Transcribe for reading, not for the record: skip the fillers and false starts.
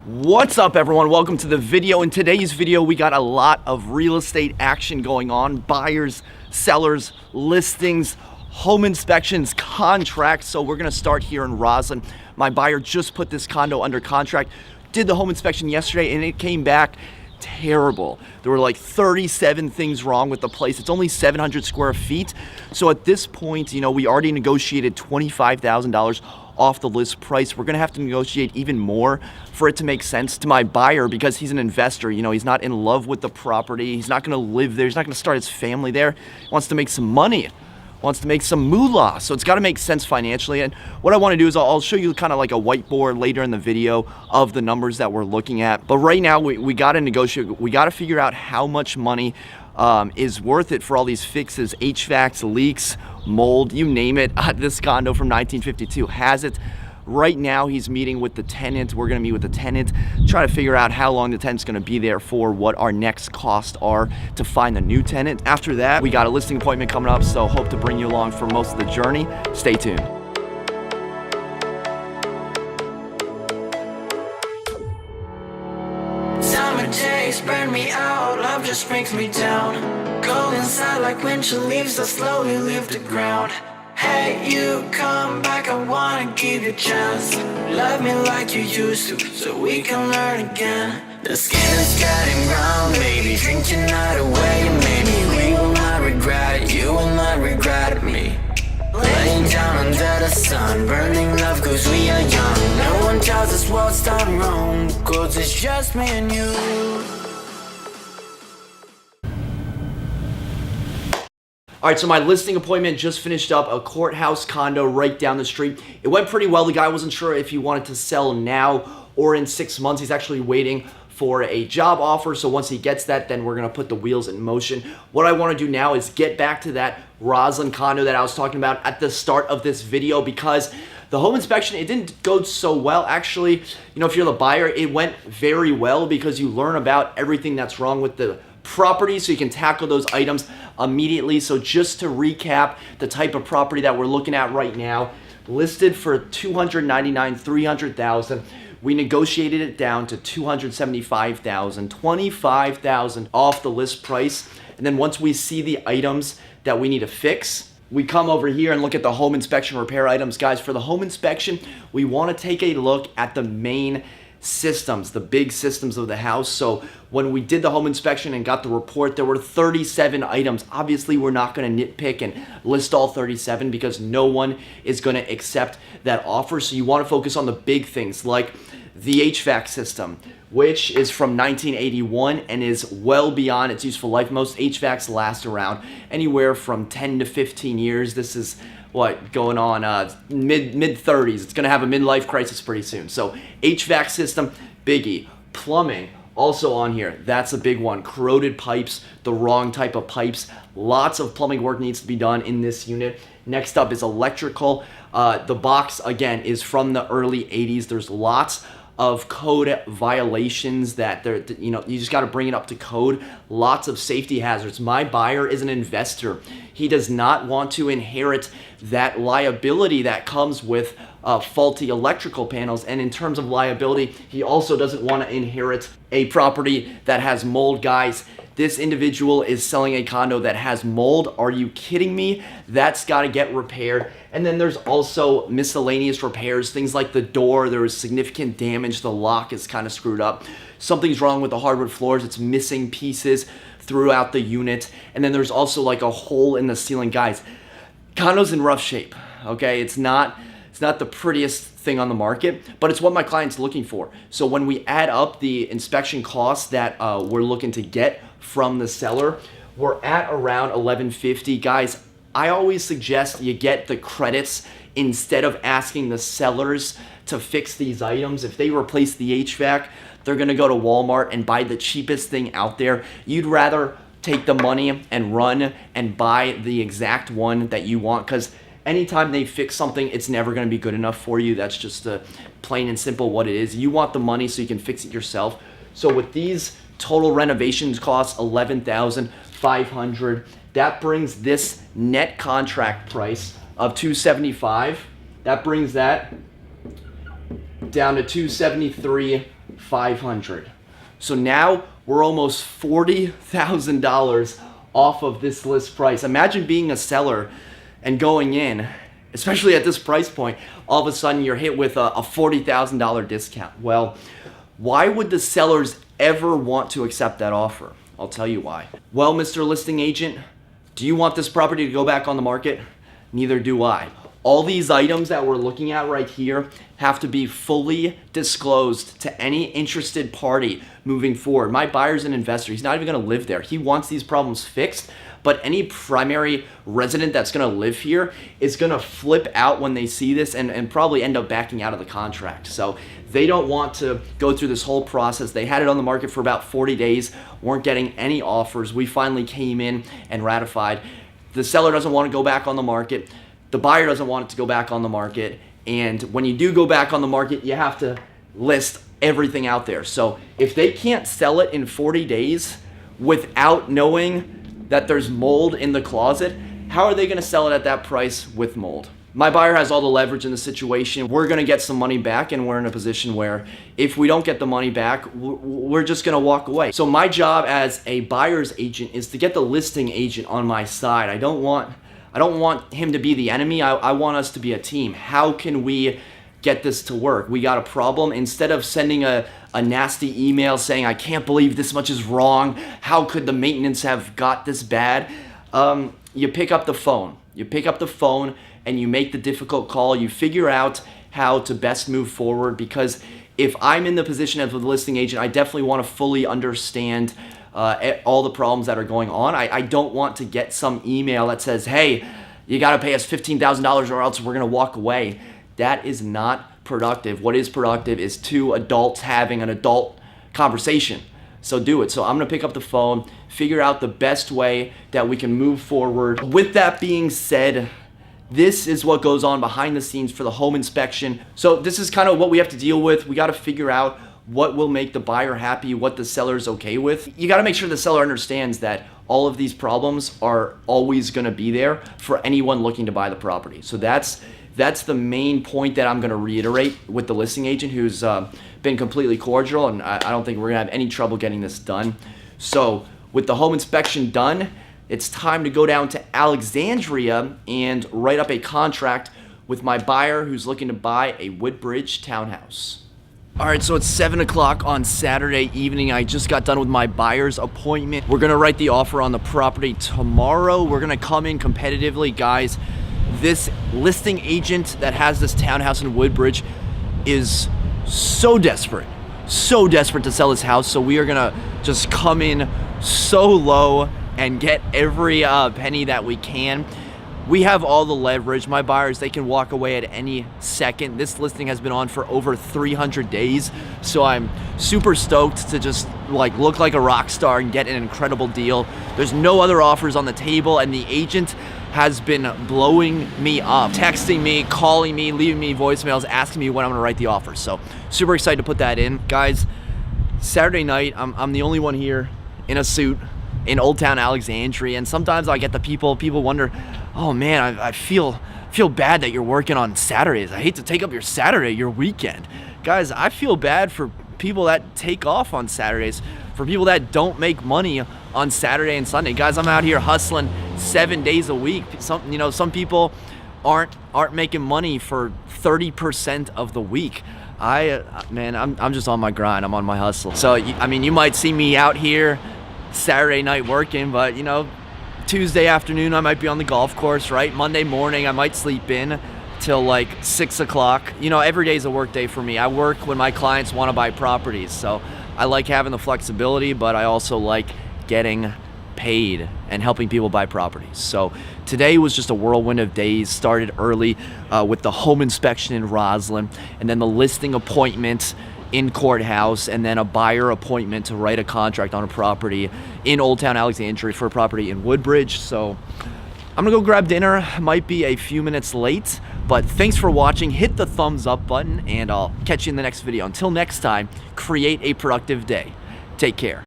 What's up, everyone? Welcome to the video. In today's video, we got a lot of real estate action going on. Buyers, sellers, listings, home inspections, contracts. So we're gonna start here in Rosslyn. My buyer just put this condo under contract, did the home inspection yesterday, and it came back terrible. There were like 37 things wrong with the place. It's only 700 square feet. So at this point, we already negotiated $25,000 off the list price. We're gonna have to negotiate even more for it to make sense to my buyer because he's an investor. He's not in love with the property. He's not gonna live there. He's not gonna start his family there. He wants to make some money, wants to make some moolah. So it's gotta make sense financially. And what I wanna do is I'll show you kind of like a whiteboard later in the video of the numbers that we're looking at. But right now we gotta negotiate. We gotta figure out how much money is worth it for all these fixes, HVACs, leaks, mold, you name it. This condo from 1952 has it. Right now he's meeting with the tenant. We're gonna meet with the tenant, try to figure out how long the tenant's gonna be there for, what our next costs are to find the new tenant. After that, we got a listing appointment coming up, so hope to bring you along for most of the journey. Stay tuned. Summer days burn me out, love just brings me down. Go inside like winter leaves that slowly leave the ground. Hey, you come back, I wanna give you a chance. Love me like you used to, so we can learn again. The skin is getting brown, baby, drink your night away. Maybe we will not regret it, you will not regret me. Laying down under the sun, burning love cause we are young. No one tells us what's done wrong, cause it's just me and you. All right, so my listing appointment just finished up, a courthouse condo right down the street. It went pretty well. The guy wasn't sure if he wanted to sell now or in 6 months. He's actually waiting for a job offer, so once he gets that, then we're gonna put the wheels in motion. What I wanna do now is get back to that Rosslyn condo that I was talking about at the start of this video, because the home inspection, it didn't go so well. Actually, if you're the buyer, it went very well because you learn about everything that's wrong with the property, so you can tackle those items immediately. So just to recap, the type of property that we're looking at right now, listed for $299,000, $300,000. We negotiated it down to $275,000, $25,000 off the list price. And then once we see the items that we need to fix, we come over here and look at the home inspection repair items. Guys, for the home inspection, we want to take a look at the main systems, the big systems of the house. So when we did the home inspection and got the report, there were 37 items. Obviously, we're not going to nitpick and list all 37 because no one is going to accept that offer. So you want to focus on the big things like the HVAC system, which is from 1981 and is well beyond its useful life. Most HVACs last around anywhere from 10 to 15 years. This is going on mid 30s. It's gonna have a midlife crisis pretty soon. So HVAC system, biggie. Plumbing, also on here. That's a big one. Corroded pipes, the wrong type of pipes. Lots of plumbing work needs to be done in this unit. Next up is electrical. The box, again, is from the early 80s. There's lots of code violations that you just got to bring it up to code. Lots of safety hazards. My buyer is an investor. He does not want to inherit that liability that comes with faulty electrical panels. And in terms of liability, he also doesn't want to inherit a property that has mold. Guys, this individual is selling a condo that has mold. Are you kidding me? That's got to get repaired. And then there's also miscellaneous repairs, things like the door. There was significant damage. The lock is kind of screwed up. Something's wrong with the hardwood floors. It's missing pieces throughout the unit. And then there's also like a hole in the ceiling. Guys, condo's in rough shape, okay? It's not the prettiest thing on the market, but it's what my client's looking for. So when we add up the inspection costs that we're looking to get from the seller, we're at around $1,150. Guys, I always suggest you get the credits instead of asking the sellers to fix these items. If they replace the HVAC, they're gonna go to Walmart and buy the cheapest thing out there. You'd rather take the money and run and buy the exact one that you want, because anytime they fix something, it's never going to be good enough for you. That's just plain and simple what it is. You want the money so you can fix it yourself. So with these total renovations costs $11,500, that brings this net contract price of $275,000. That brings that down to $273,000 $1,500. So now we're almost $40,000 off of this list price. Imagine being a seller and going in, especially at this price point, all of a sudden you're hit with a $40,000 discount. Well, why would the sellers ever want to accept that offer? I'll tell you why. Well, Mr. Listing Agent, do you want this property to go back on the market? Neither do I. All these items that we're looking at right here have to be fully disclosed to any interested party moving forward. My buyer's an investor. He's not even going to live there. He wants these problems fixed, but any primary resident that's going to live here is going to flip out when they see this and probably end up backing out of the contract. So they don't want to go through this whole process. They had it on the market for about 40 days, weren't getting any offers. We finally came in and ratified. The seller doesn't want to go back on the market. The buyer doesn't want it to go back on the market. And when you do go back on the market, you have to list everything out there. So if they can't sell it in 40 days without knowing that there's mold in the closet, how are they going to sell it at that price with mold? My buyer has all the leverage in the situation. We're going to get some money back, and we're in a position where if we don't get the money back, we're just going to walk away. So my job as a buyer's agent is to get the listing agent on my side. I don't want him to be the enemy. I want us to be a team. How can we get this to work? We got a problem. Instead of sending a nasty email saying, I can't believe this much is wrong, how could the maintenance have got this bad? You pick up the phone. You pick up the phone and you make the difficult call. You figure out how to best move forward, because if I'm in the position of a listing agent, I definitely want to fully understand all the problems that are going on. I don't want to get some email that says, hey, you got to pay us $15,000 or else we're going to walk away. That is not productive. What is productive is two adults having an adult conversation. So do it. So I'm going to pick up the phone, figure out the best way that we can move forward. With that being said, this is what goes on behind the scenes for the home inspection. So this is kind of what we have to deal with. We got to figure out what will make the buyer happy, what the seller's okay with. You got to make sure the seller understands that all of these problems are always going to be there for anyone looking to buy the property. So that's the main point that I'm going to reiterate with the listing agent, who's been completely cordial, and I don't think we're going to have any trouble getting this done. So with the home inspection done, it's time to go down to Alexandria and write up a contract with my buyer who's looking to buy a Woodbridge townhouse. All right, so it's 7 o'clock on Saturday evening. I just got done with my buyer's appointment. We're gonna write the offer on the property tomorrow. We're gonna come in competitively, guys. This listing agent that has this townhouse in Woodbridge is so desperate to sell his house. So we are gonna just come in so low and get every penny that we can. We have all the leverage. My buyers, they can walk away at any second. This listing has been on for over 300 days, so I'm super stoked to just look like a rock star and get an incredible deal. There's no other offers on the table, and the agent has been blowing me up, texting me, calling me, leaving me voicemails, asking me when I'm gonna write the offer. So super excited to put that in. Guys, Saturday night, I'm the only one here in a suit in Old Town Alexandria, and sometimes I get the people wonder, oh man, I feel bad that you're working on Saturdays. I hate to take up your Saturday, your weekend. Guys, I feel bad for people that take off on Saturdays, for people that don't make money on Saturday and Sunday. Guys, I'm out here hustling 7 days a week. Some people aren't making money for 30% of the week. I'm just on my grind. I'm on my hustle. So you might see me out here Saturday night working, but Tuesday afternoon I might be on the golf course, right? Monday morning I might sleep in till 6 o'clock. Every day's a work day for me. I work when my clients want to buy properties, so I like having the flexibility, but I also like getting paid and helping people buy properties. So today was just a whirlwind of days. Started early with the home inspection in Rosslyn, and then the listing appointment in courthouse, and then a buyer appointment to write a contract on a property in Old Town Alexandria for a property in Woodbridge. So I'm gonna go grab dinner. Might be a few minutes late, but thanks for watching. Hit the thumbs up button, and I'll catch you in the next video. Until next time, create a productive day. Take care.